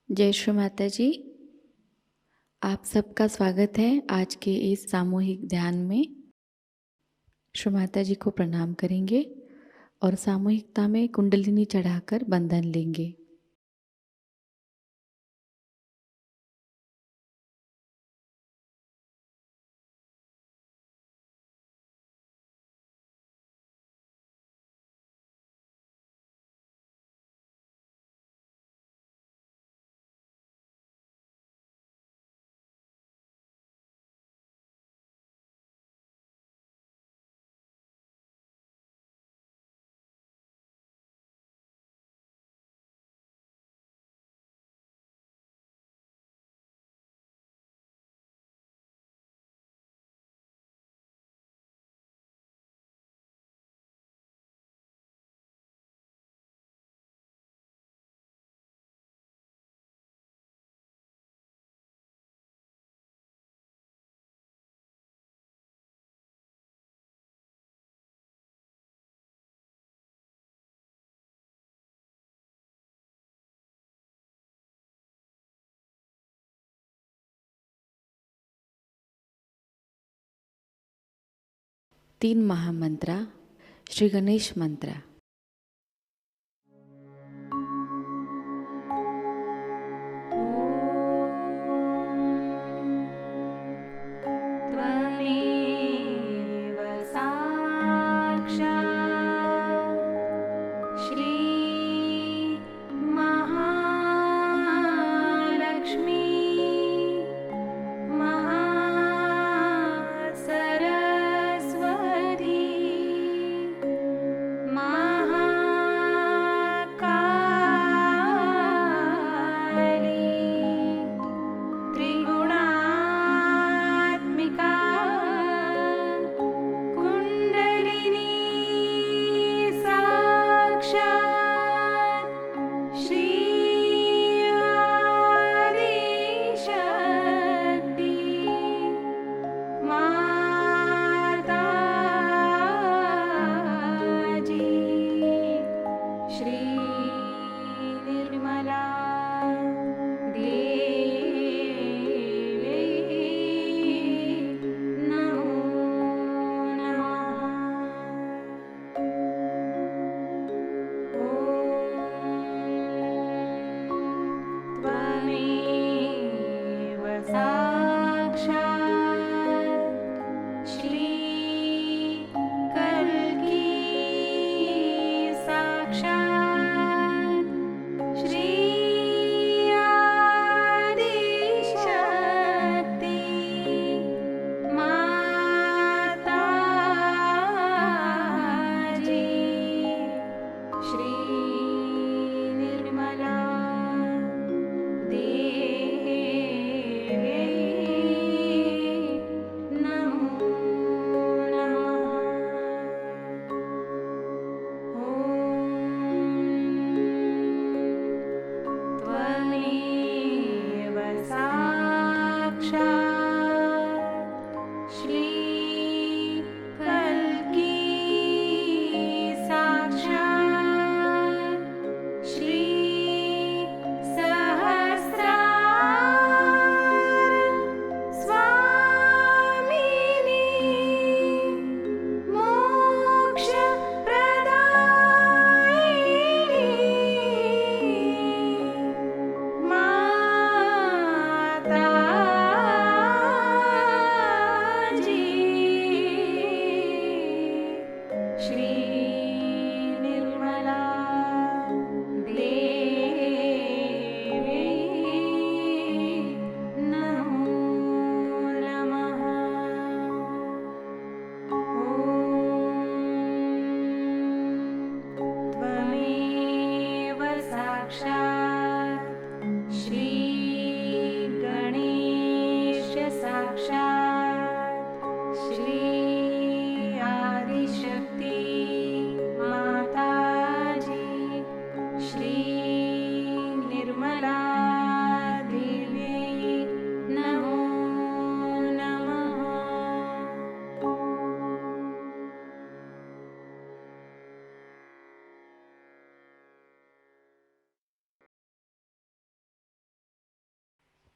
जय श्री माता जी। आप सबका स्वागत है आज के इस सामूहिक ध्यान में। श्री माता जी को प्रणाम करेंगे और सामूहिकता में कुंडलिनी चढ़ाकर बंधन लेंगे। तीन महामंत्रा श्री गणेश मंत्र। त्वमेव साक्षात् श्री महालक्ष्मी महासरस्वती मा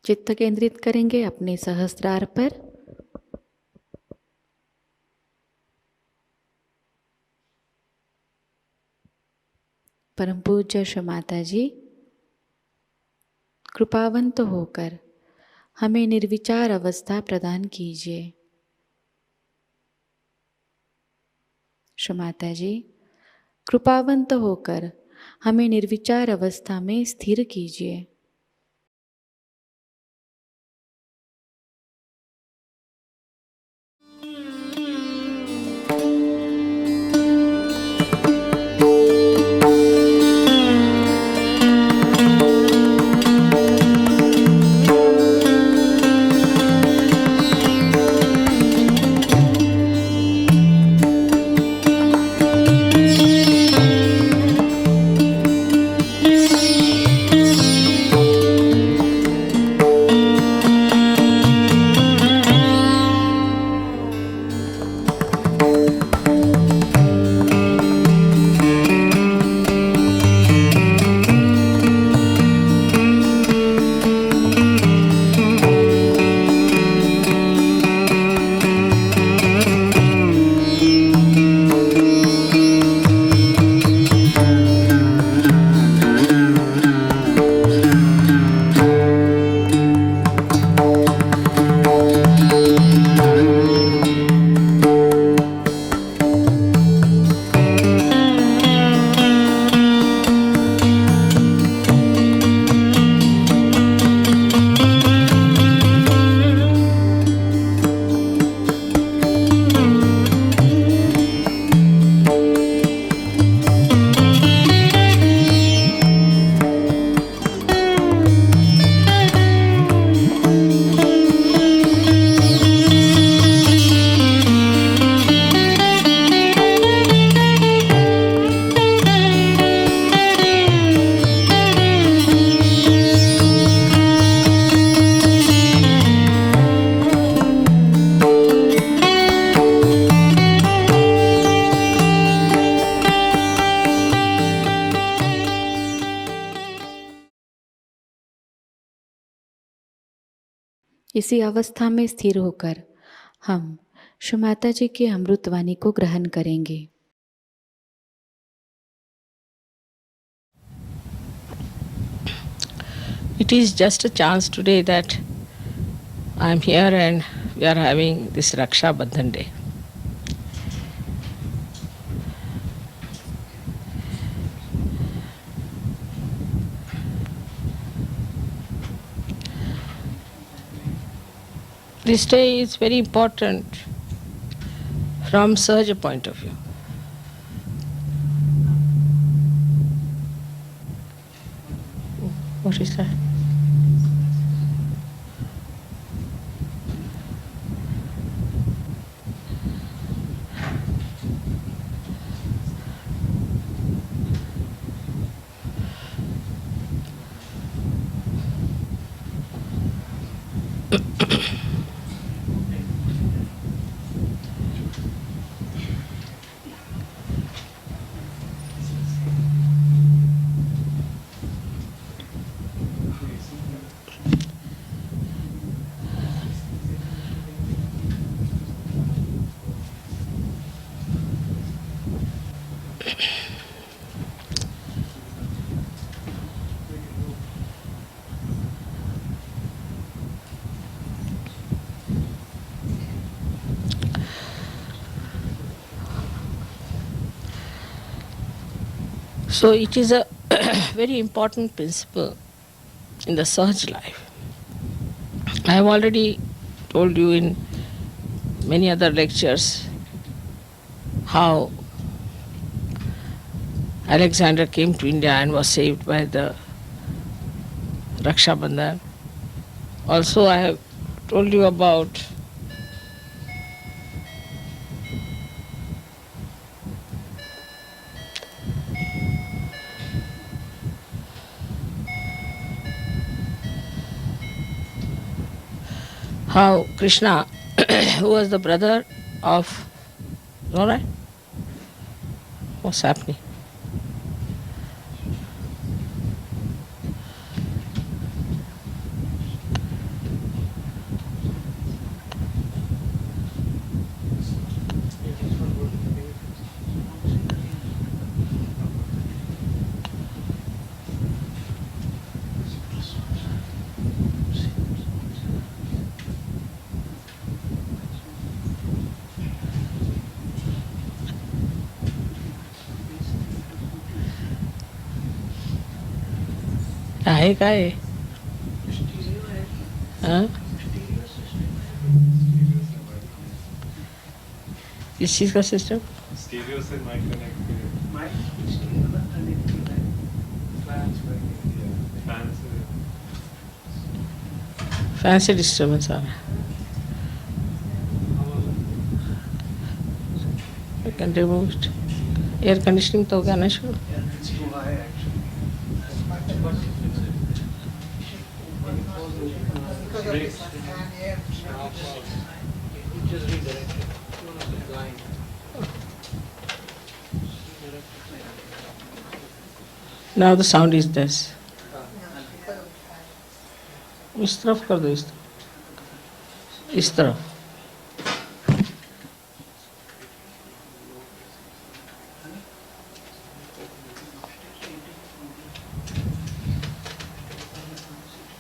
चित्त केंद्रित करेंगे अपने सहस्त्रार पर। परम पूज्य श्री माताजी कृपावंत होकर हमें निर्विचार अवस्था प्रदान कीजिए। श्री माताजी कृपावंत होकर हमें निर्विचार अवस्था में स्थिर कीजिए। इसी अवस्था में स्थिर होकर हम श्री माता जी की अमृतवाणी को ग्रहण करेंगे। It is just a chance today that I am here and we are having this Raksha Bandhan Day. This day is very important from Sahaja point of view. What is that? So it is a very important principle in the Sahaj life. I have already told you in many other lectures how Alexander came to India and was saved by the Raksha Bandhan. Also I have told you about how Krishna, who was the brother of, all right? What's happening? काहे काहे हाँ किस चीज़ का system stereo से mic connect fan से disturbance आ रहा है can remove it air conditioning तो हो गया ना शुरू Now the sound is this. इस तरफ कर दो इस तरफ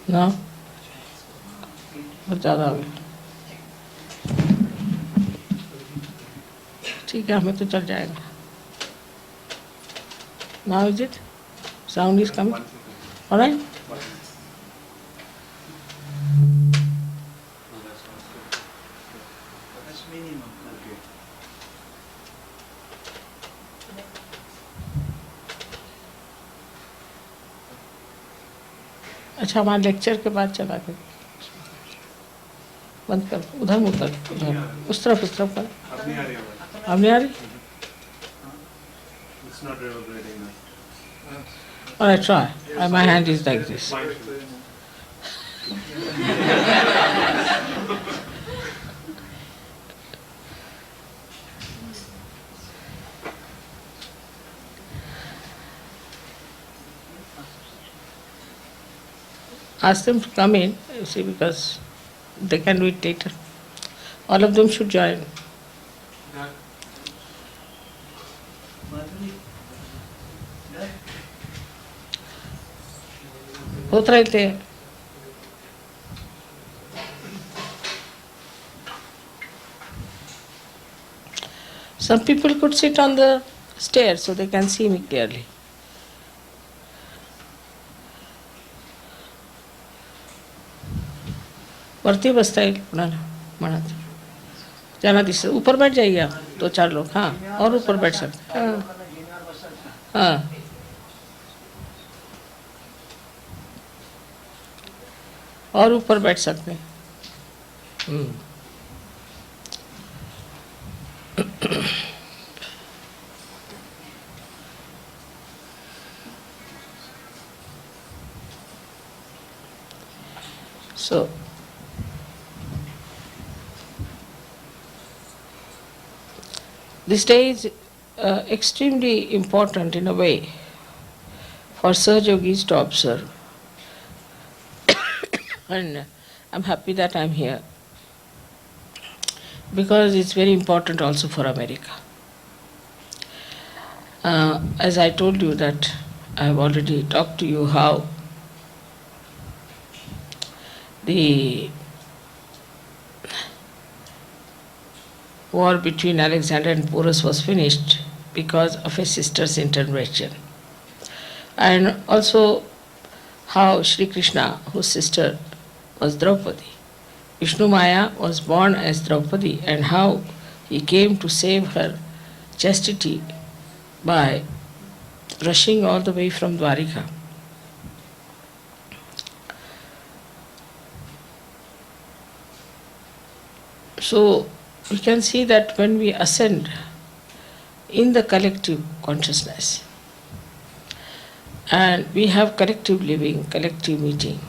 ना बहुत ज़्यादा हो गया ठीक है हमें तो चल जाएगा Now is it? Sound is coming? All right? अच्छा हमारे लेक्चर के बाद चला कर बंद कर उधर मुँह कर उधर उस तरफ कर अब नहीं आ रही आवाज अब नहीं आ रही It's not reverberating now. All right, try. My hand is like this. Ask them to come in, you see, because they can do it later. All of them should join. होत रहते हैं Some people could sit on the stairs so they can see me clearly. वरती बसता है म्हणत ज्यांना दिसत ऊपर बैठ जाइए आप 2-4 लोग हाँ और ऊपर बैठ सकते हाँ हाँ और ऊपर बैठ सकते हैं So this day is extremely important in a way for Sahajayogis to observe. And I'm happy that I'm here because it's very important also for America. As I told you that I've already talked to you how the war between Alexander and Porus was finished because of a sister's intervention. And also how Shri Krishna, whose sister was Draupadi, Vishnu Maya was born as Draupadi, and how he came to save her chastity by rushing all the way from Dwarika. So we can see that when we ascend in the collective consciousness and we have collective living, collective meeting,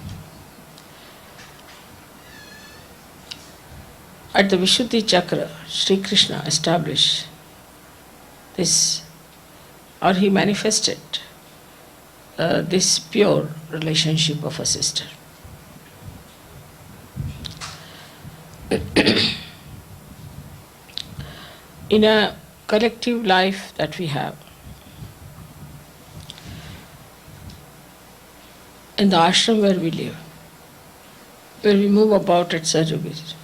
at the Vishuddhi Chakra, Shri Krishna established this, or he manifested this pure relationship of a sister. In a collective life that we have, in the ashram where we live, where we move about at Sahajayogis,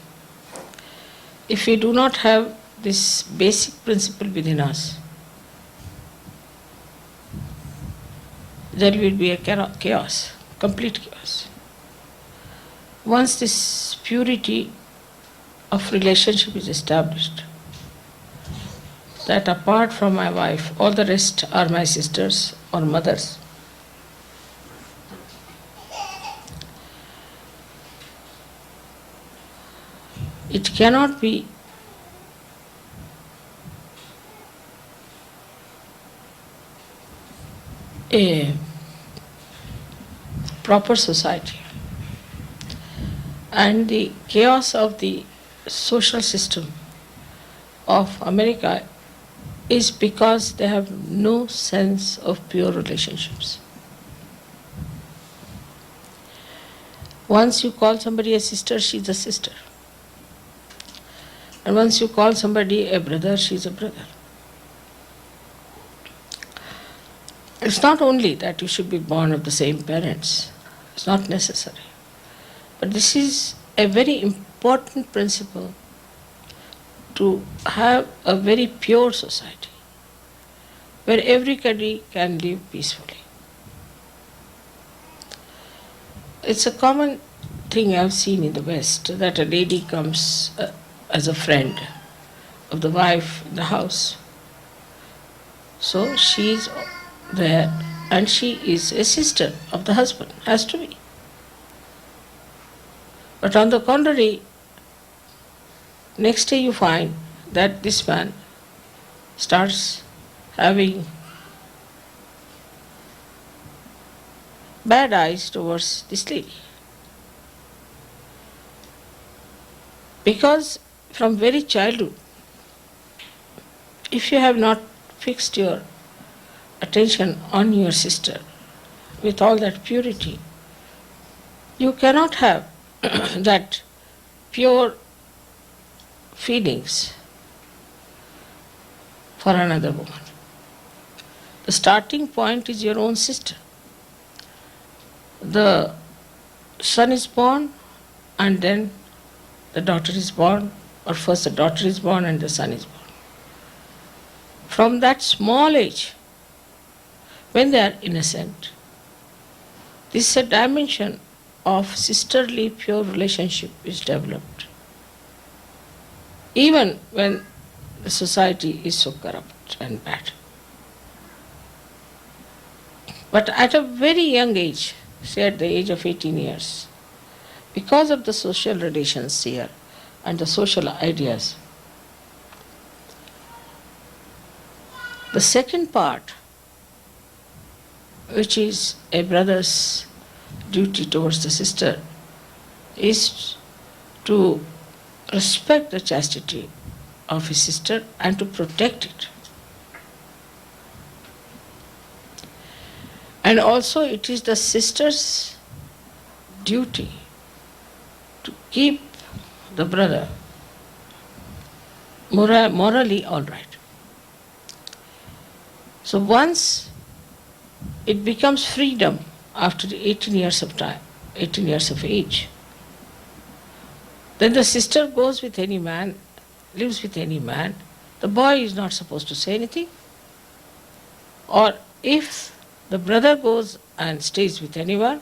if we do not have this basic principle within us, there will be a chaos. complete chaos. Once this purity of relationship is established, that apart from my wife, all the rest are my sisters or mothers. It cannot be a proper society. And the chaos of the social system of America is because they have no sense of pure relationships. Once you call somebody a sister, she's a sister. And once you call somebody a brother, she's a brother. It's not only that you should be born of the same parents, it's not necessary. But this is a very important principle to have a very pure society where everybody can live peacefully. It's a common thing I've seen in the West that a lady comes as a friend of the wife in the house. So she is there and she is a sister of the husband, has to be. But on the contrary, next day you find that this man starts having bad eyes towards this lady. Because from very childhood, if you have not fixed your attention on your sister with all that purity, you cannot have that pure feelings for another woman. The starting point is your own sister. The son is born and then the daughter is born, or first the daughter is born and the son is born. From that small age, when they are innocent, this is a dimension of sisterly pure relationship is developed. Even when the society is so corrupt and bad. But at a very young age, say at the age of 18 years, because of the social relations here and the social ideas, the second part, which is a brother's duty towards the sister, is to respect the chastity of his sister and to protect it. And also it is the sister's duty to keep the brother morally all right. So once it becomes freedom after the 18 years of time, 18 years of age, then the sister goes with any man, lives with any man, the boy is not supposed to say anything. Or if the brother goes and stays with anyone,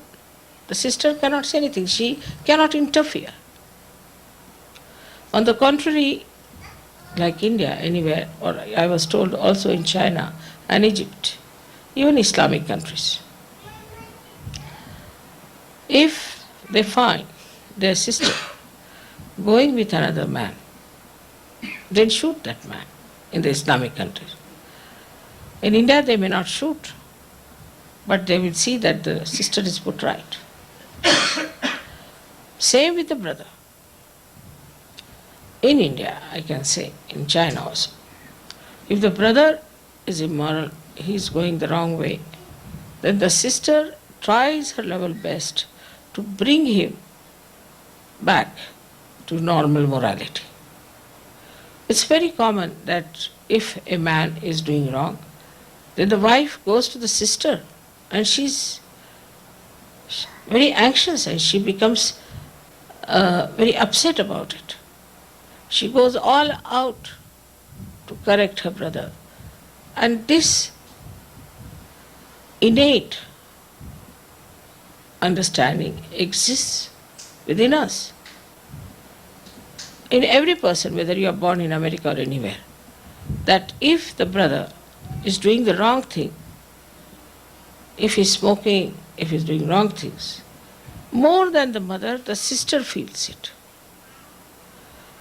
the sister cannot say anything, she cannot interfere. On the contrary, like India, anywhere, or I was told also in China and Egypt, even Islamic countries, if they find their sister going with another man, then shoot that man in the Islamic countries. In India they may not shoot, but they will see that the sister is put right. Same with the brother. In India, I can say, in China also, if the brother is immoral, he is going the wrong way, then the sister tries her level best to bring him back to normal morality. It's very common that if a man is doing wrong, then the wife goes to the sister and she's very anxious and she becomes very upset about it. She goes all out to correct her brother. And this innate understanding exists within us. In every person, whether you are born in America or anywhere, that if the brother is doing the wrong thing, if he's smoking, if he's doing wrong things, more than the mother, the sister feels it.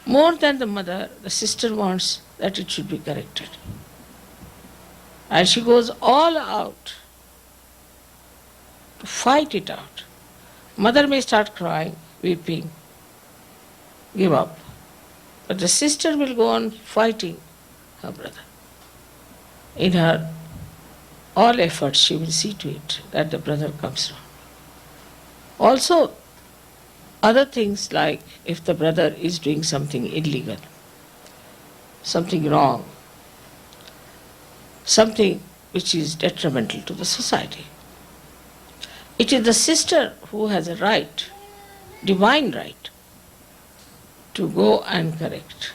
More than the mother, the sister wants that it should be corrected. And she goes all out to fight it out. Mother may start crying, weeping, give up. But the sister will go on fighting her brother. In her all efforts, she will see to it that the brother comes round. Also, other things like if the brother is doing something illegal, something wrong, something which is detrimental to the society, it is the sister who has a right, divine right, to go and correct.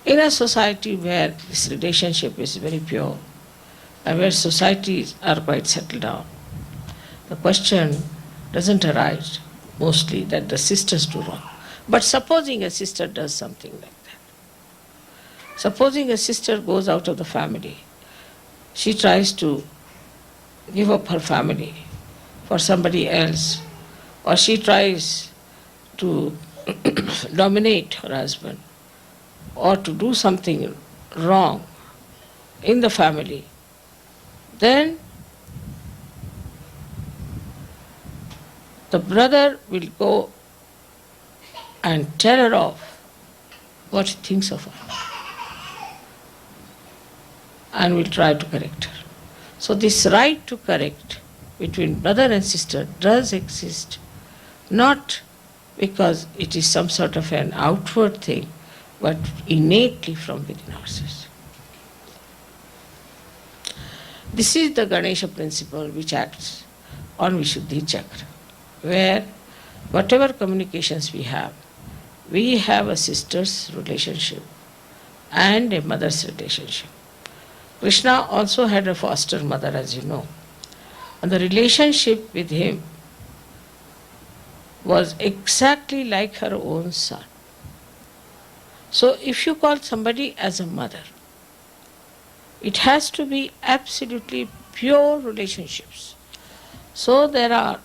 In a society where this relationship is very pure and where societies are quite settled down, the question doesn't arise mostly that the sisters do wrong. But supposing a sister does something like that, supposing a sister goes out of the family, she tries to give up her family for somebody else, or she tries to dominate her husband, or to do something wrong in the family, then the brother will go and tell her off what he thinks of her and will try to correct her. So this right to correct between brother and sister does exist, not because it is some sort of an outward thing, but innately from within ourselves. This is the Ganesha principle which acts on Vishuddhi Chakra, where whatever communications we have a sister's relationship and a mother's relationship. Krishna also had a foster mother, as you know, and the relationship with him was exactly like her own son. So if you call somebody as a mother, it has to be absolutely pure relationships. So there are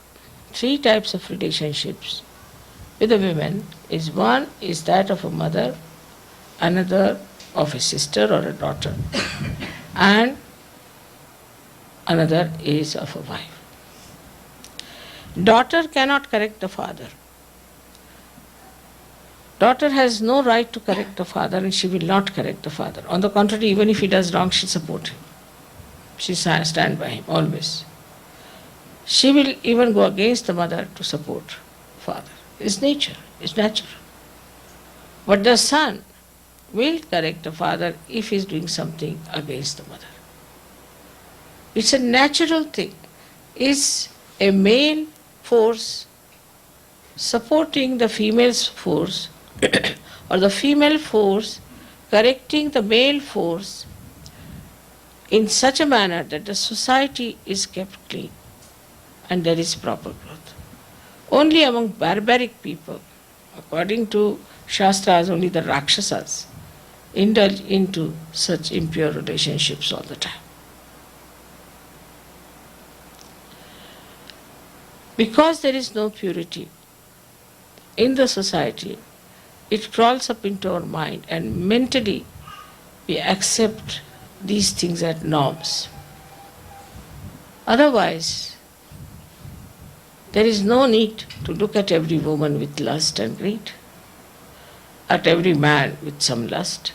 three types of relationships with the women. One is that of a mother, another of a sister or a daughter, and another is of a wife. Daughter cannot correct the father. Daughter has no right to correct the father, and she will not correct the father. On the contrary, even if he does wrong, she support him. She stand by him always. She will even go against the mother to support father. It's nature, it's natural. But the son will correct the father if he is doing something against the mother. It's a natural thing. It's a male force supporting the female's force or the female force correcting the male force in such a manner that the society is kept clean and there is proper growth. Only among barbaric people, according to Shastras, only the Rakshasas indulge into such impure relationships all the time. Because there is no purity in the society, it crawls up into our mind and mentally we accept these things as norms. Otherwise, there is no need to look at every woman with lust and greed, at every man with some lust.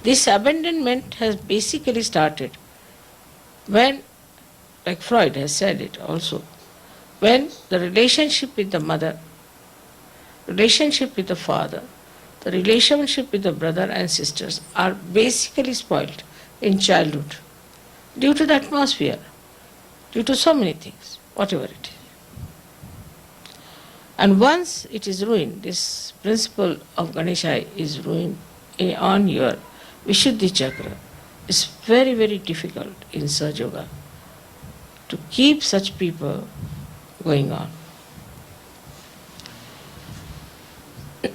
This abandonment has basically started when, like Freud has said it also, when the relationship with the mother, relationship with the father, the relationship with the brother and sisters are basically spoiled in childhood due to the atmosphere, due to so many things, whatever it is. And once it is ruined, this principle of Ganesha is ruined on your Vishuddhi Chakra, it's very, very difficult in Sahajayoga to keep such people going on.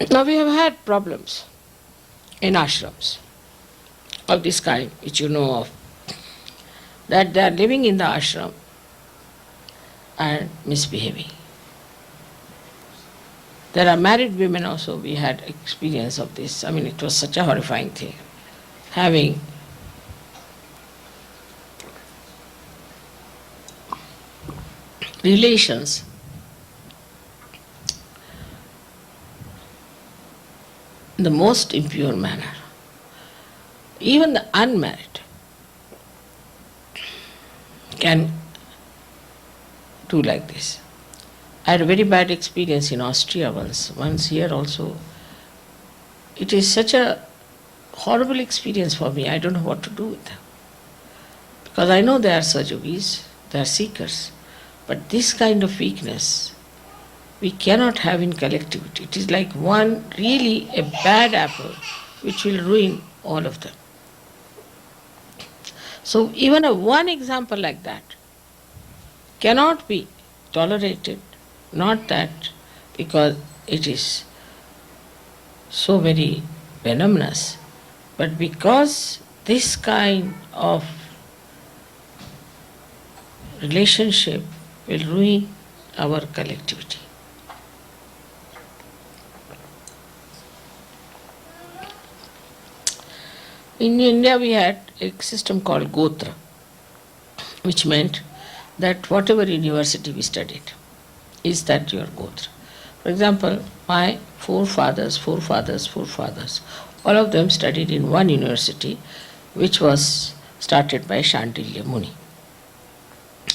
Now we have had problems in ashrams of this kind, which you know of, that they are living in the ashram and misbehaving. There are married women also, we had experience of this. I mean, it was such a horrifying thing, having relations in the most impure manner. Even the unmarried can do like this. I had a very bad experience in Austria once here also. It is such a horrible experience for me. I don't know what to do with them. Because I know they are Sahajogis, they are seekers. But this kind of weakness we cannot have in collectivity. It is like one really a bad apple which will ruin all of them. So even one example like that cannot be tolerated, not that because it is so very venomous, but because this kind of relationship will ruin our collectivity. In India we had a system called Gotra, which meant that whatever university we studied, is that your Gotra. For example, my forefathers, all of them studied in one university which was started by Shandilya Muni.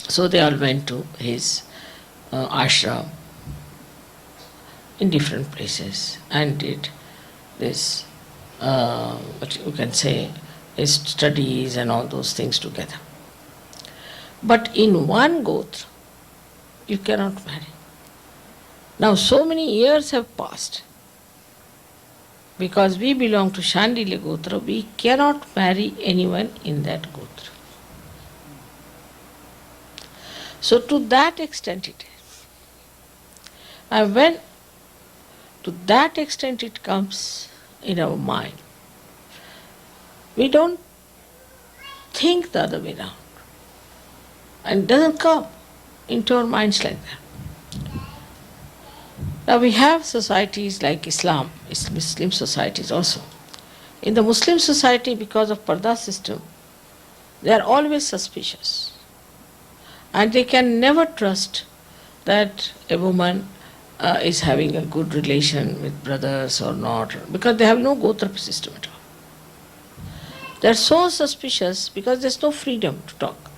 So they all went to his ashram in different places and did this, what you can say, his studies and all those things together. But in one Gotra, you cannot marry. Now so many years have passed. Because we belong to Shandilya Gotra, we cannot marry anyone in that Gotra. So to that extent it is. And when to that extent it comes in our mind, we don't think the other way around. And it doesn't come into our minds like that. Now we have societies like Islam, Muslim societies also. In the Muslim society, because of Parda system, they are always suspicious. And they can never trust that a woman is having a good relation with brothers or not, because they have no Gotra system at all. They are so suspicious because there is no freedom to talk.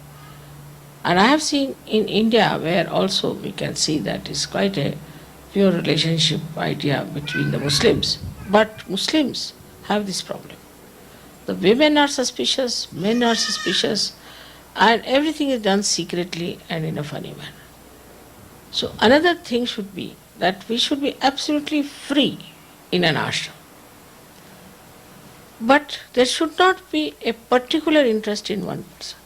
And I have seen in India, where also we can see that is quite a pure relationship idea between the Muslims. But Muslims have this problem. The women are suspicious, men are suspicious, and everything is done secretly and in a funny manner. So another thing should be that we should be absolutely free in an ashram. But there should not be a particular interest in one person.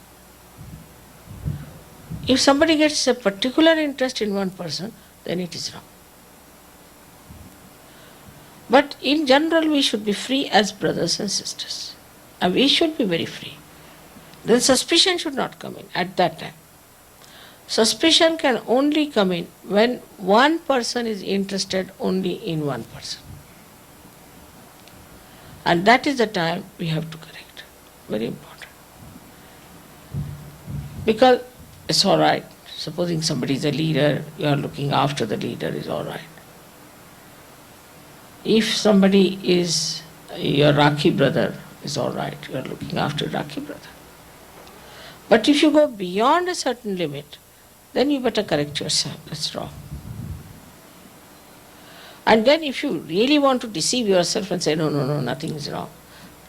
If somebody gets a particular interest in one person, then it is wrong. But in general, we should be free as brothers and sisters. And we should be very free. Then suspicion should not come in at that time. Suspicion can only come in when one person is interested only in one person. And that is the time we have to correct. Very important. Because it's all right. Supposing somebody is a leader, you are looking after the leader, is all right. If somebody is your Rakhi brother, is all right. You are looking after Rakhi brother. But if you go beyond a certain limit, then you better correct yourself. That's wrong. And then if you really want to deceive yourself and say, no, nothing is wrong,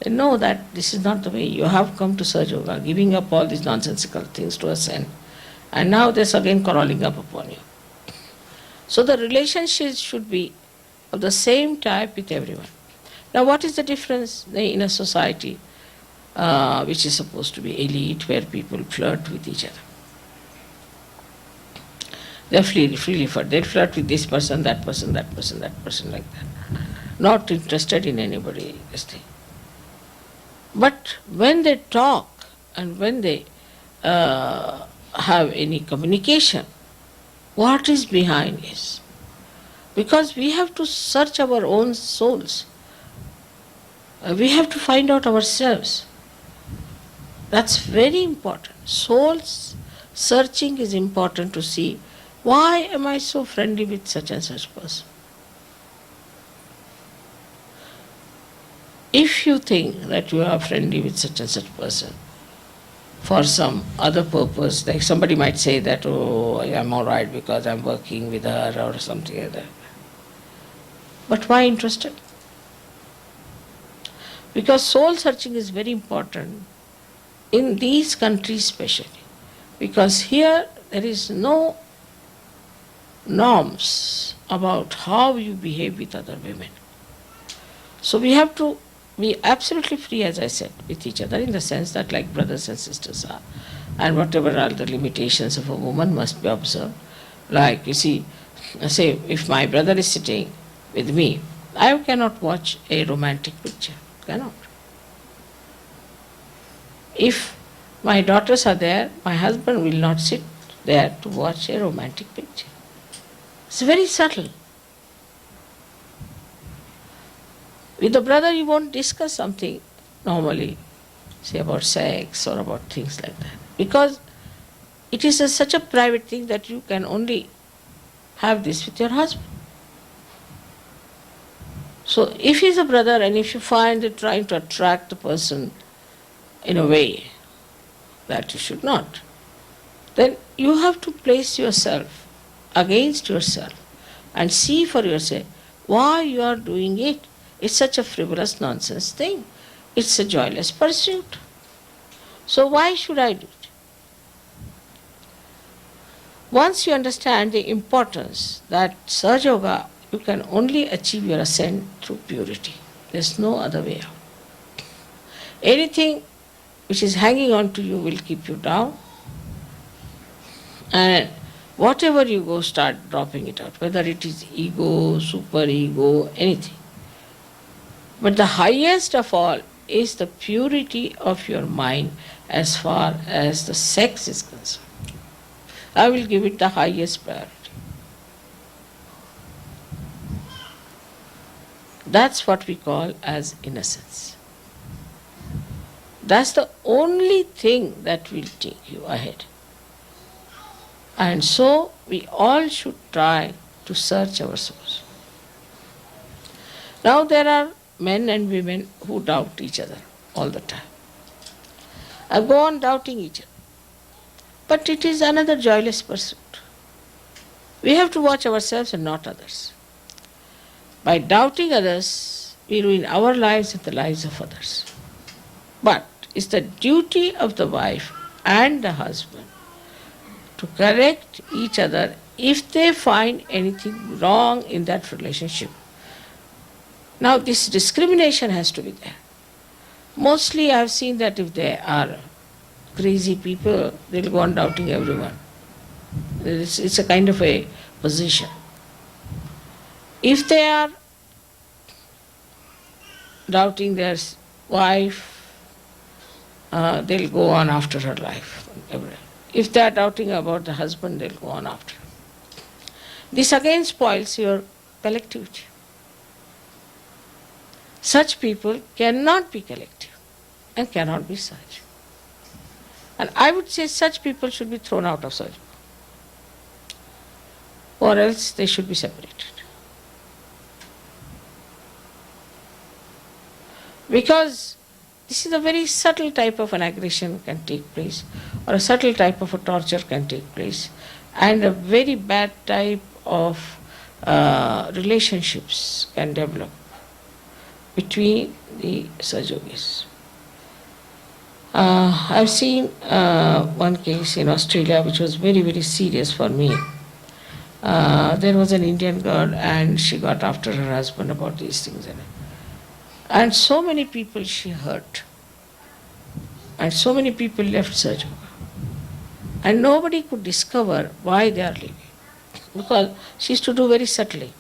then know that this is not the way. You have come to Sahajayoga, giving up all these nonsensical things to us, and now there's again crawling up upon you. So the relationships should be of the same type with everyone. Now what is the difference in a society which is supposed to be elite, where people flirt with each other? They're freely flirt. They'll flirt with this person, that person, that person, that person, like that. Not interested in anybody, this thing. But when they talk and when they have any communication, what is behind is, because we have to search our own souls. We have to find out ourselves. That's very important. Soul's searching is important to see, why am I so friendly with such and such person? If you think that you are friendly with such and such person for some other purpose, like somebody might say that, oh, I'm all right because I'm working with her or something like that. But why interested? Because soul searching is very important in these countries especially. Because here there is no norms about how you behave with other women. So we have to be absolutely free, as I said, with each other, in the sense that like brothers and sisters are. And whatever are the limitations of a woman must be observed. Like, you see, say, if my brother is sitting with me, I cannot watch a romantic picture. Cannot. If my daughters are there, my husband will not sit there to watch a romantic picture. It's very subtle. With the brother, you won't discuss something normally, say about sex or about things like that. Because it is such a private thing that you can only have this with your husband. So if he's a brother and if you find that trying to attract the person in a way that you should not, then you have to place yourself against yourself and see for yourself why you are doing it. It's such a frivolous nonsense thing. It's a joyless pursuit. So why should I do it? Once you understand the importance that Sahajayoga, you can only achieve your ascent through purity. There's no other way out. Anything which is hanging on to you will keep you down. And whatever you go, start dropping it out, whether it is ego, superego, anything. But the highest of all is the purity of your mind as far as the sex is concerned. I will give it the highest priority. That's what we call as innocence. That's the only thing that will take you ahead. And so we all should try to search our souls. Now there are men and women who doubt each other all the time. I go on doubting each other. But it is another joyless pursuit. We have to watch ourselves and not others. By doubting others, we ruin our lives and the lives of others. But it's the duty of the wife and the husband to correct each other if they find anything wrong in that relationship. Now this discrimination has to be there. Mostly I have seen that if they are crazy people, they'll go on doubting everyone. It's a kind of a position. If they are doubting their wife, they'll go on after her life. If they are doubting about the husband, they'll go on after. This again spoils your collectivity. Such people cannot be collective and cannot be such. And I would say such people should be thrown out of Sahajayoga, or else they should be separated. Because this is a very subtle type of an aggression can take place, or a subtle type of a torture can take place, and a very bad type of relationships can develop between the Sahajogis. I've seen one case in Australia which was very, very serious for me. There was an Indian girl and she got after her husband about these things. And so many people she hurt. And so many people left Sahajayoga. And nobody could discover why they are leaving. because she used to do very subtly.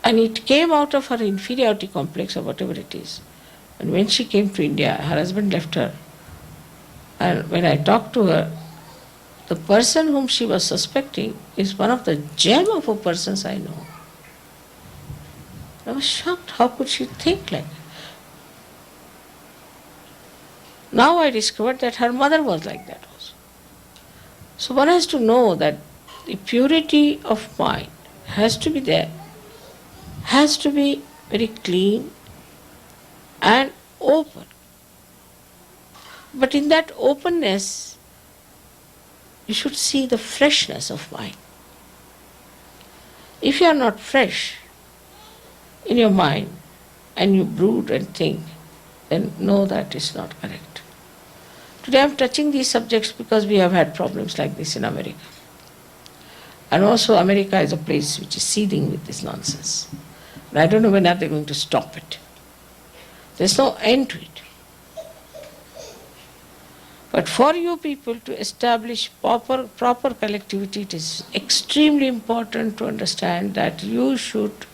And it came out of her inferiority complex or whatever it is. And when she came to India, her husband left her. And when I talked to her, the person whom she was suspecting is one of the gem of a persons I know. I was shocked. How could she think like that? Now I discovered that her mother was like that also. So one has to know that the purity of mind has to be there, has to be very clean and open. But in that openness, you should see the freshness of mind. If you are not fresh in your mind and you brood and think, then know that is not correct. Today I am touching these subjects because we have had problems like this in America. And also America is a place which is seething with this nonsense. And I don't know when are they going to stop it. There's no end to it. But for you people to establish proper collectivity, it is extremely important to understand that you should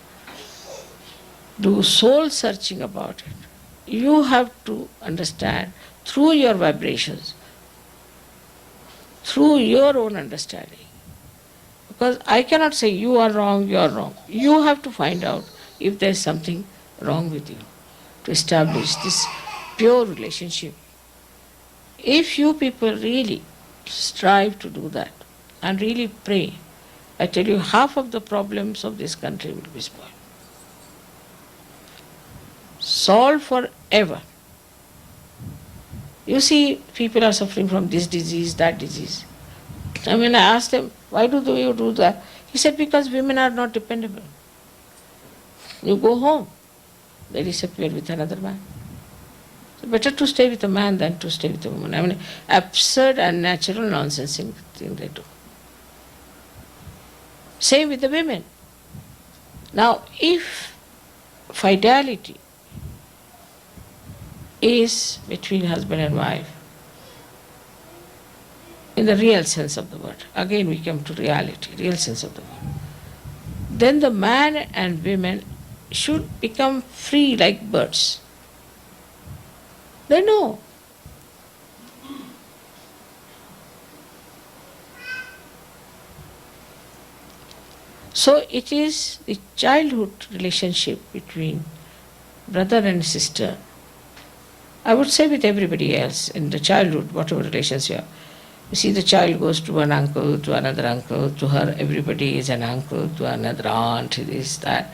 do soul searching about it. You have to understand through your vibrations, through your own understanding. Because I cannot say you are wrong, you are wrong. You have to find out if there is something wrong with you to establish this pure relationship. If you people really strive to do that and really pray, I tell you, half of the problems of this country will be spoiled. Solved forever. You see, people are suffering from this disease, that disease. And when I asked them, why do you do that? He said, because women are not dependable. You go home, they disappear with another man. So better to stay with a man than to stay with a woman. I mean, absurd and natural nonsense thing they do. Same with the women. Now, if fidelity is between husband and wife, in the real sense of the word, again we come to reality, real sense of the word, then the man and women should become free like birds. They know. So it is the childhood relationship between brother and sister. I would say with everybody else in the childhood, whatever relations you have. You see, the child goes to one uncle, to another uncle, to her everybody is an uncle, to another aunt, this, that.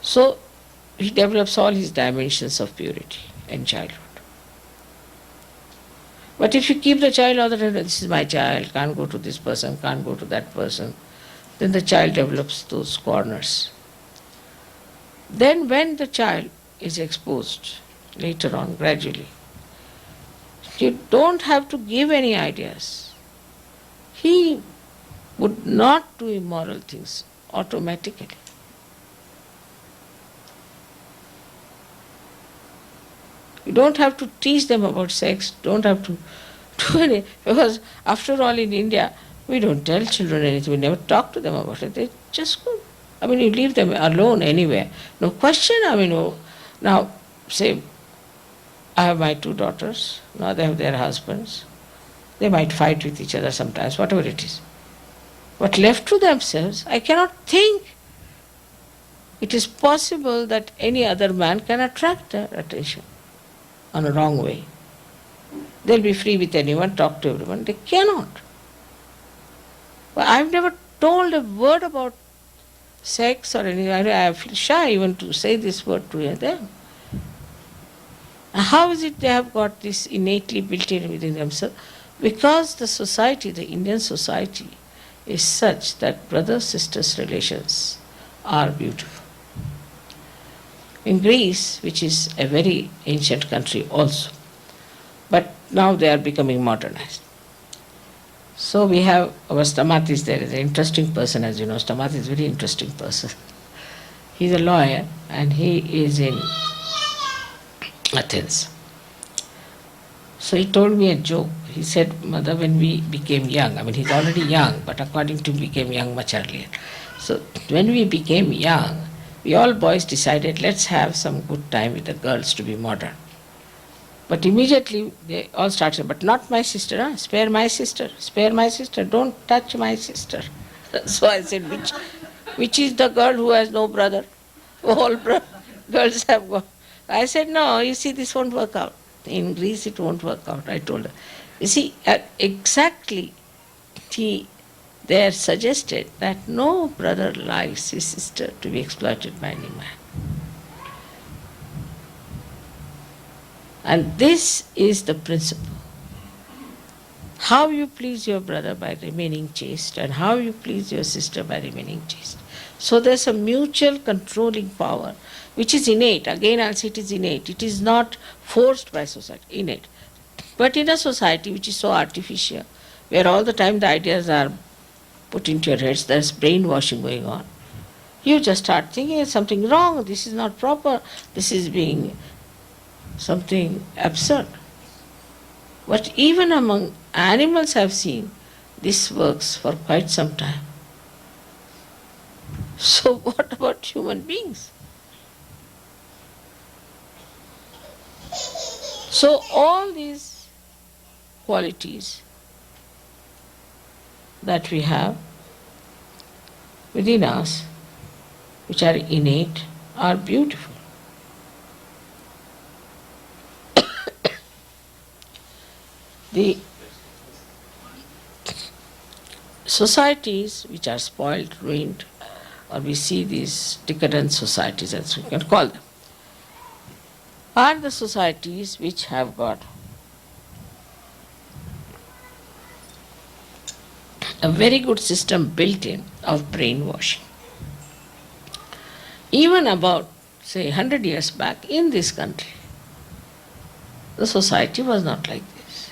So he develops all his dimensions of purity in childhood. But if you keep the child all the time, this is my child, can't go to this person, can't go to that person, then the child develops those corners. Then when the child is exposed later on, gradually, you don't have to give any ideas. He would not do immoral things automatically. You don't have to teach them about sex, don't have to do any, because after all in India, we don't tell children anything, we never talk to them about it, they just go. I mean, you leave them alone anywhere. No question, I mean, now, say, I have my two daughters, now they have their husbands. They might fight with each other sometimes, whatever it is. But left to themselves, I cannot think it is possible that any other man can attract their attention on a wrong way. They'll be free with anyone, talk to everyone. They cannot. But I've never told a word about sex or anything. I feel shy even to say this word to them. How is it they have got this innately built in within themselves? Because the society, the Indian society, is such that brother-sisters relations are beautiful. In Greece, which is a very ancient country also, but now they are becoming modernized. So we have our Stamatis there, is an interesting person, as you know. Stamatis is a very interesting person. He's a lawyer and he is in Athens. So he told me a joke. he said, Mother, when we became young, I mean, he's already young, but according to him, became young much earlier. So when we became young, we all boys decided, let's have some good time with the girls to be modern. But immediately they all started, but not my sister, huh? Spare my sister, don't touch my sister. So I said, which is the girl who has no brother? All girls have got. I said, no, you see, this won't work out. In Greece, it won't work out, I told her. You see, exactly, he there suggested that no brother likes his sister to be exploited by any man. And this is the principle. How you please your brother by remaining chaste, and how you please your sister by remaining chaste. So there's a mutual controlling power which is innate. Again, I'll say it is innate. It is not forced by society, innate. But in a society which is so artificial, where all the time the ideas are put into your heads, there's brainwashing going on. You just start thinking there's something wrong, this is not proper, this is being something absurd. But even among animals I've seen, this works for quite some time. So what about human beings? So all these qualities that we have within us, which are innate, are beautiful. The societies which are spoiled, ruined, or we see these decadent societies, as we can call them, are the societies which have got a very good system built in of brainwashing. Even about, say, 100 years back in this country, the society was not like this.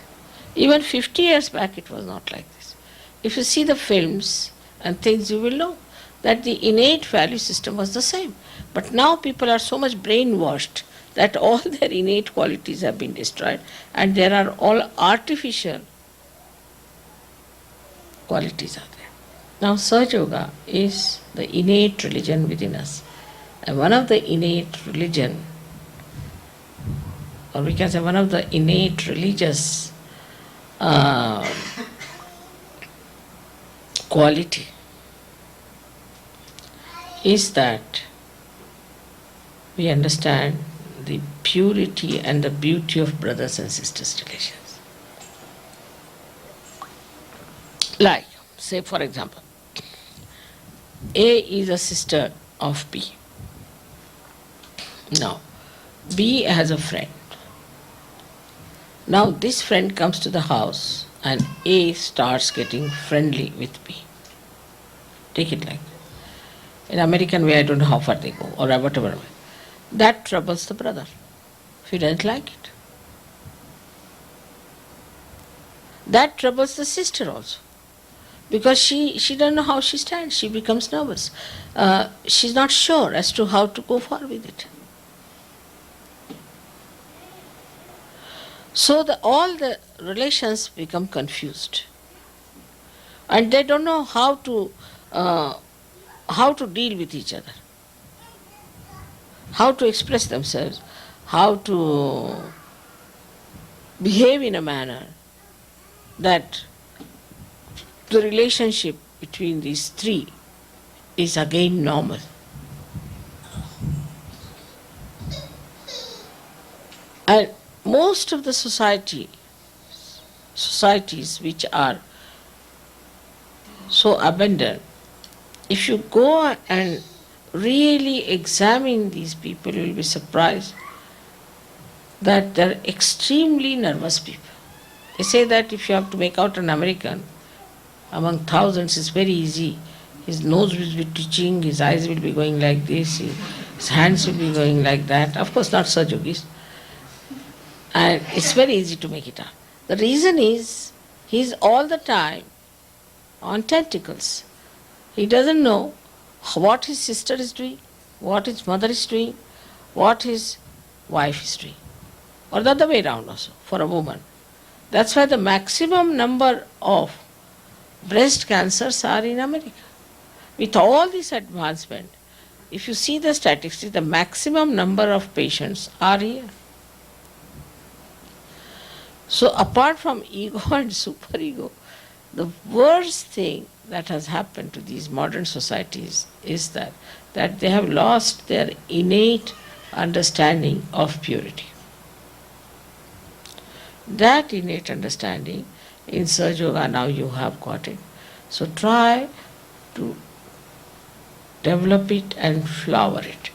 Even 50 years back it was not like this. If you see the films and things, you will know that the innate value system was the same. But now people are so much brainwashed that all their innate qualities have been destroyed, and there are all artificial qualities are there. Now Sahajayoga is the innate religion within us. And one of the innate religion, or we can say one of the innate religious quality is that we understand the purity and the beauty of brothers and sisters relations. Like, say for example, A is a sister of B. Now, B has a friend. Now this friend comes to the house and A starts getting friendly with B. Take it like that. In American way, I don't know how far they go, or whatever way. That troubles the brother. He doesn't like it. That troubles the sister also. Because she doesn't know how she stands. She becomes nervous. She's not sure as to how to go forward with it. So all the relations become confused. And they don't know how to deal with each other, how to express themselves, how to behave in a manner that the relationship between these three is again normal. And most of the societies which are so abandoned, if you go and really examine these people, you will be surprised that they are extremely nervous people. They say that if you have to make out an American among thousands, it's very easy. His nose will be twitching, his eyes will be going like this, his hands will be going like that. Of course, not such yogis. And it's very easy to make it out. The reason is, he's all the time on tentacles. He doesn't know what his sister is doing, what his mother is doing, what his wife is doing. Or the other way around also, for a woman. That's why the maximum number of breast cancers are in America. With all this advancement, if you see the statistics, the maximum number of patients are here. So apart from ego and superego, the worst thing that has happened to these modern societies is that they have lost their innate understanding of purity. That innate understanding in Sahajayoga now you have got it. So try to develop it and flower it.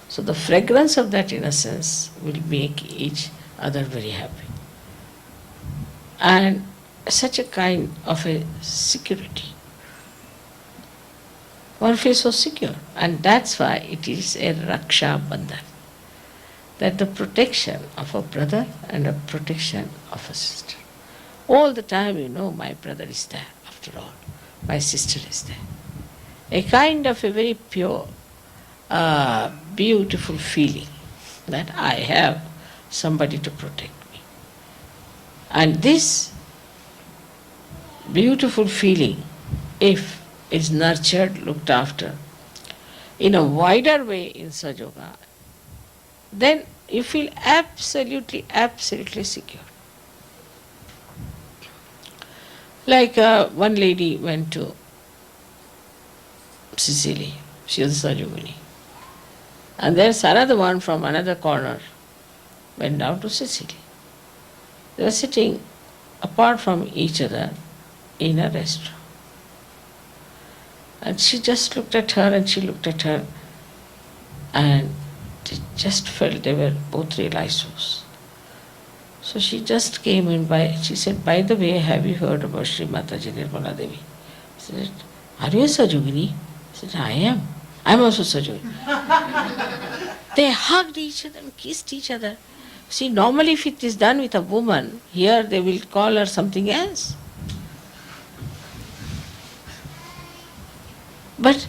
So the fragrance of that innocence will make each other very happy. And such a kind of a security. One feels so secure, and that's why it is a Raksha Bandhan. That the protection of a brother and a protection of a sister. All the time you know my brother is there, after all. My sister is there. A kind of a very pure, beautiful feeling that I have somebody to protect me. And this beautiful feeling, if is nurtured, looked after, in a wider way in Sahajayoga, then you feel absolutely, absolutely secure. Like one lady went to Sicily, she was a Sajogini. And there's another one from another corner went down to Sicily. They were sitting apart from each other in a restaurant. And she just looked at her and she looked at her and they just felt they were both real isos. So she just came in she said, by the way, have you heard about Shri Mataji Nirmala Devi? I said, are you a Sajogini? I said, I am. I'm also Sajogini. They hugged each other and kissed each other. See, normally if it is done with a woman, here they will call her something else. But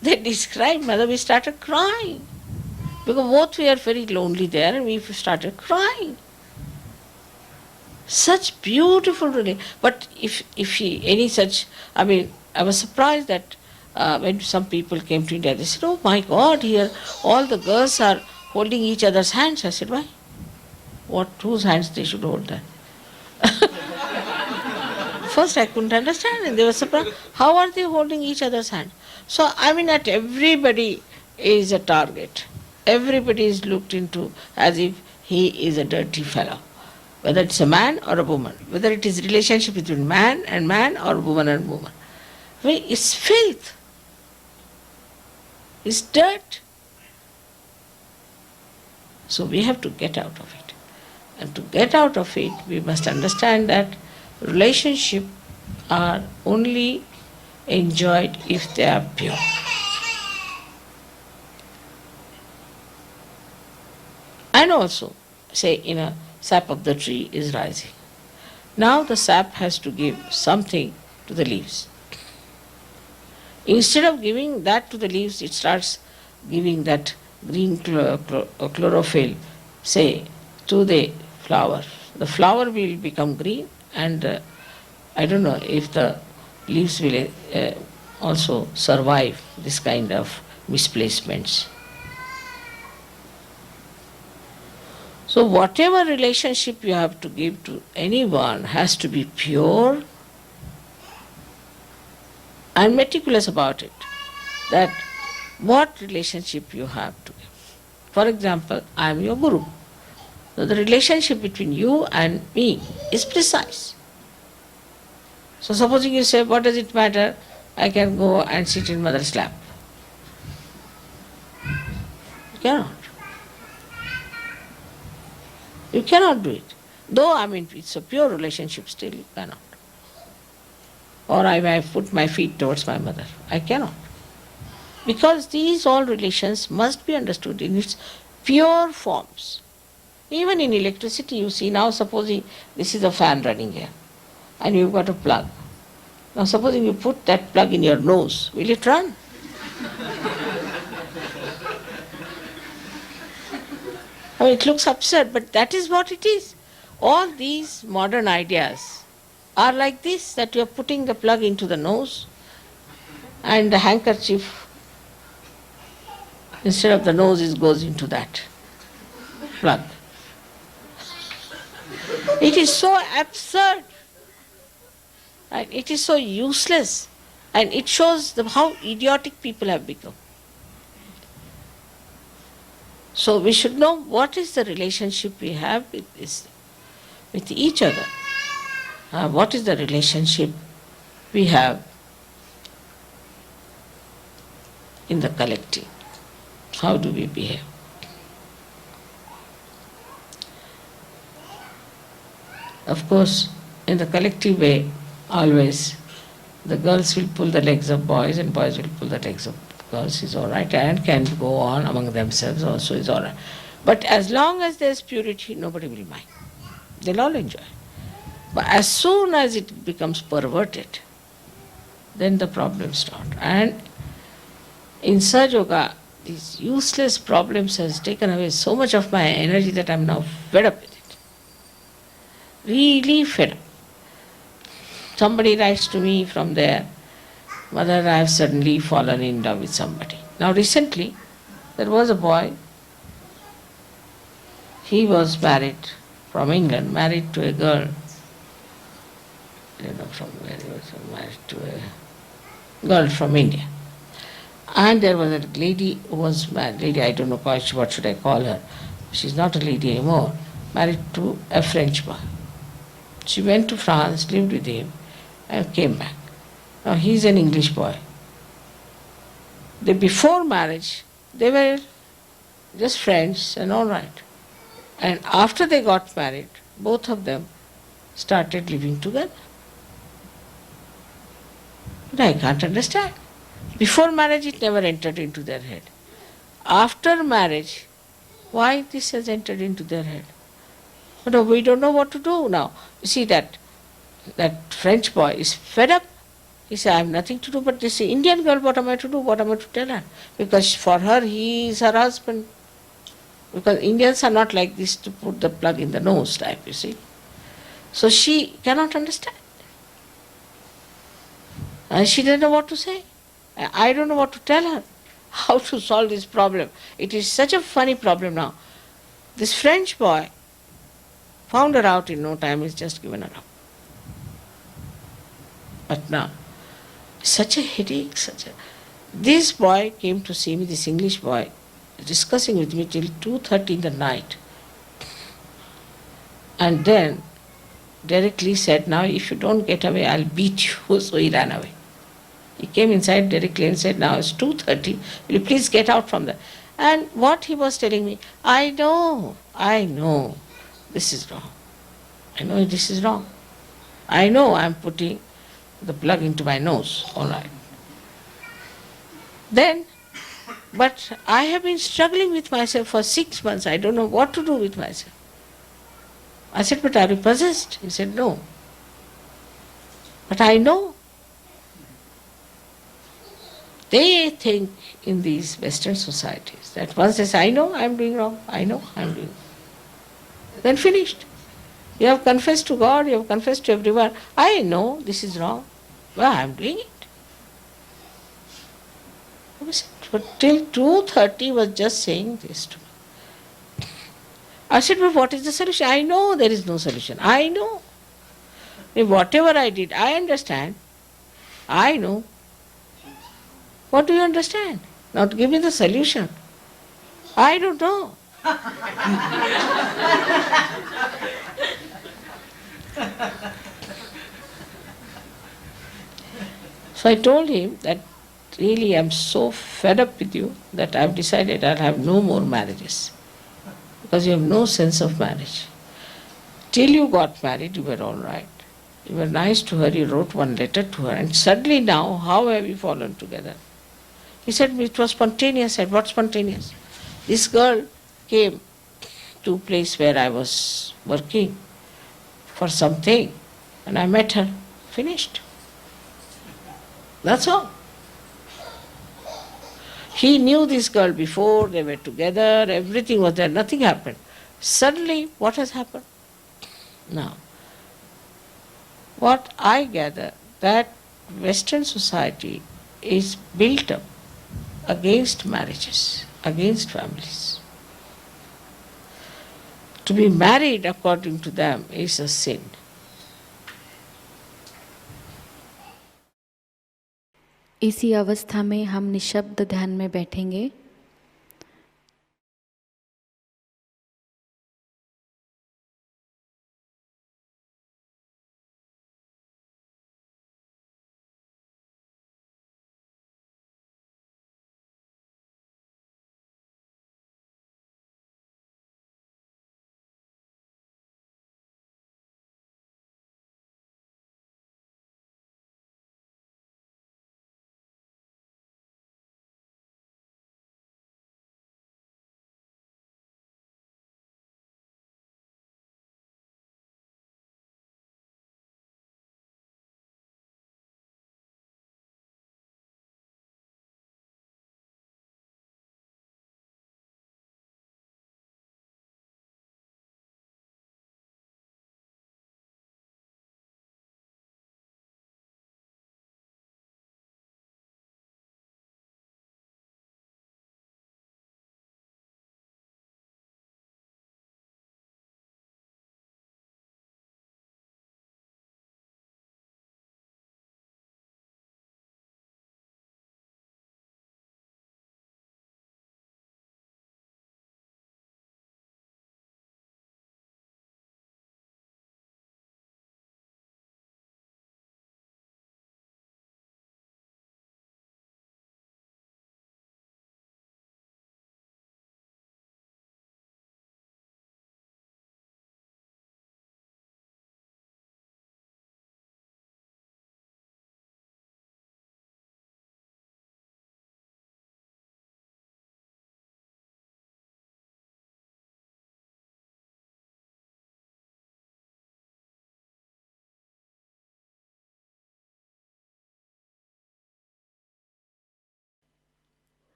they described Mother, we started crying. Because both we are very lonely there and we started crying. Such beautiful relation. But if she, any such, I was surprised that when some people came to India, they said, oh my God, here all the girls are holding each other's hands. I said, why? Whose hands they should hold that? First I couldn't understand and they were surprised. How are they holding each other's hand? So that everybody is a target. Everybody is looked into as if he is a dirty fellow. Whether it's a man or a woman. Whether it is relationship between man and man or woman and woman. It's filth. It's dirt. So we have to get out of it. And to get out of it, we must understand that relationships are only enjoyed if they are pure. And also, say in a sap of the tree is rising. Now the sap has to give something to the leaves. Instead of giving that to the leaves, it starts giving that green chlorophyll, say, to the flower. The flower will become green and I don't know if the leaves will also survive this kind of misplacements. So whatever relationship you have to give to anyone has to be pure and meticulous about it. That what relationship you have to give. For example, I am your guru. So the relationship between you and me is precise. So supposing you say, what does it matter? I can go and sit in mother's lap. You cannot. You cannot do it. Though it's a pure relationship, still you cannot. Or I may put my feet towards my mother. I cannot. Because these all relations must be understood in its pure forms. Even in electricity, you see, now supposing this is a fan running here and you've got a plug. Now supposing you put that plug in your nose, will it run? It looks absurd, but that is what it is. All these modern ideas are like this, that you are putting the plug into the nose and the handkerchief, instead of the nose, it goes into that plug. It is so absurd and it is so useless, and it shows how idiotic people have become. So we should know what is the relationship we have with each other. What is the relationship we have in the collective? How do we behave? Of course, in the collective way, always the girls will pull the legs of boys and boys will pull the legs of girls, is all right, and can go on among themselves also, is all right. But as long as there is purity, nobody will mind. They'll all enjoy. But as soon as it becomes perverted, then the problems start. And in Sahajayoga, these useless problems has taken away so much of my energy that I'm now fed up with it. Really fed up. Somebody writes to me from there, "Mother, I have suddenly fallen in love with somebody." Now recently, there was a boy, he was married from England, married to a girl, I don't know from where he was married to a girl from India. And there was a lady who was married, lady, I don't know quite what should I call her, she's not a lady anymore, married to a French boy. She went to France, lived with him, and came back. Now he's an English boy. Before marriage, they were just friends and all right. And after they got married, both of them started living together. But I can't understand. Before marriage, it never entered into their head. After marriage, why this has entered into their head? But we don't know what to do now. You see that French boy is fed up. He said, I have nothing to do, but this Indian girl, what am I to do? What am I to tell her? Because for her, he is her husband. Because Indians are not like this to put the plug in the nose type, you see. So she cannot understand. And she doesn't know what to say. I don't know what to tell her, how to solve this problem. It is such a funny problem now. This French boy found her out in no time, he's just given her up. But now, such a headache, This boy came to see me, this English boy, discussing with me till 2:30 in the night. And then directly said, now if you don't get away, I'll beat you. So he ran away. He came inside directly and said, now it's 2:30, will you please get out from there? And what he was telling me, I know, this is wrong. I know this is wrong. I know I'm putting the plug into my nose, all right. Then, but I have been struggling with myself for 6 months. I don't know what to do with myself. I said, but are you possessed? He said, no. But I know. They think in these Western societies that once they say, I know I'm doing wrong, I know I'm doing wrong. Then finished. You have confessed to God, you have confessed to everyone, I know this is wrong. Well, I'm doing it. But till 2:30 was just saying this to me. I said, but what is the solution? I know there is no solution. I know. If whatever I did, I understand. I know. What do you understand? Now give me the solution. I don't know. So I told him that really I'm so fed up with you that I've decided I'll have no more marriages. Because you have no sense of marriage. Till you got married, you were all right. You were nice to her, you wrote one letter to her, and suddenly now, how have you fallen together? He said, it was spontaneous. I said, what spontaneous? This girl came to a place where I was working for something, and I met her. Finished. That's all. He knew this girl before, they were together, everything was there, nothing happened. Suddenly, what has happened? Now, what I gather that Western society is built up against marriages, against families. To be married, according to them, is a sin. इसी अवस्था में हम निशब्द ध्यान में बैठेंगे।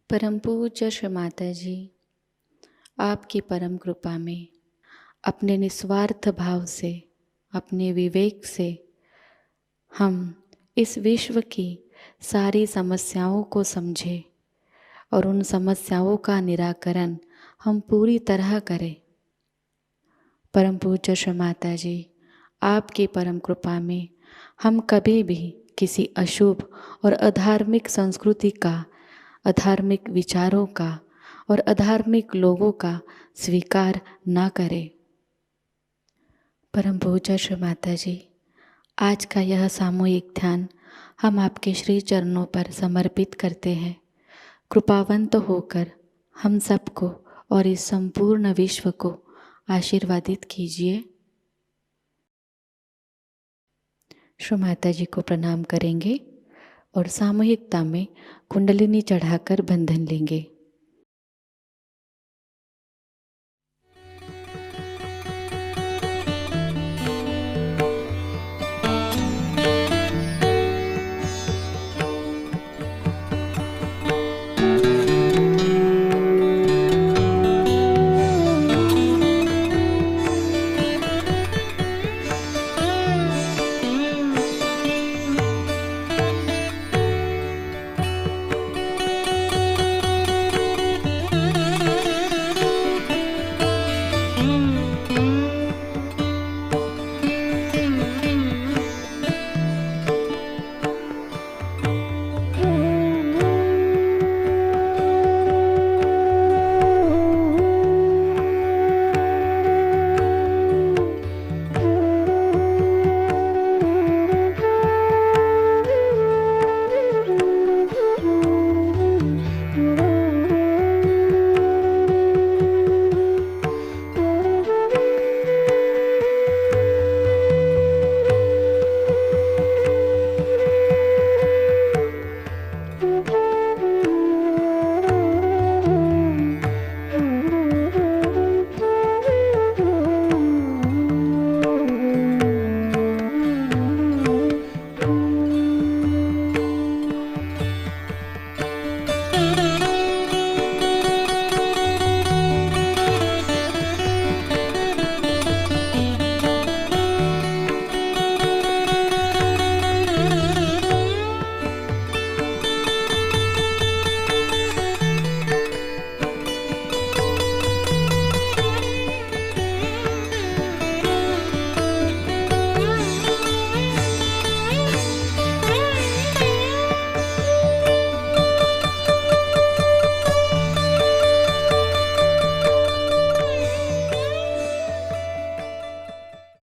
परम पूज्य श्री माताजी, आपकी परम कृपा में अपने निस्वार्थ भाव से, अपने विवेक से हम इस विश्व की सारी समस्याओं को समझें और उन समस्याओं का निराकरण हम पूरी तरह करें। परम पूज्य श्री माताजी, आपकी परम कृपा में हम कभी भी किसी अशुभ और अधार्मिक संस्कृति का, अधार्मिक विचारों का और अधार्मिक लोगों का स्वीकार ना करें। परम पूज्य श्री माताजी, आज का यह सामूहिक ध्यान हम आपके श्री चरणों पर समर्पित करते हैं। कृपावंत होकर हम सबको और इस संपूर्ण विश्व को आशीर्वादित कीजिए। श्री माताजी को प्रणाम करेंगे और सामूहिकता में कुंडलिनी चढ़ाकर बंधन लेंगे।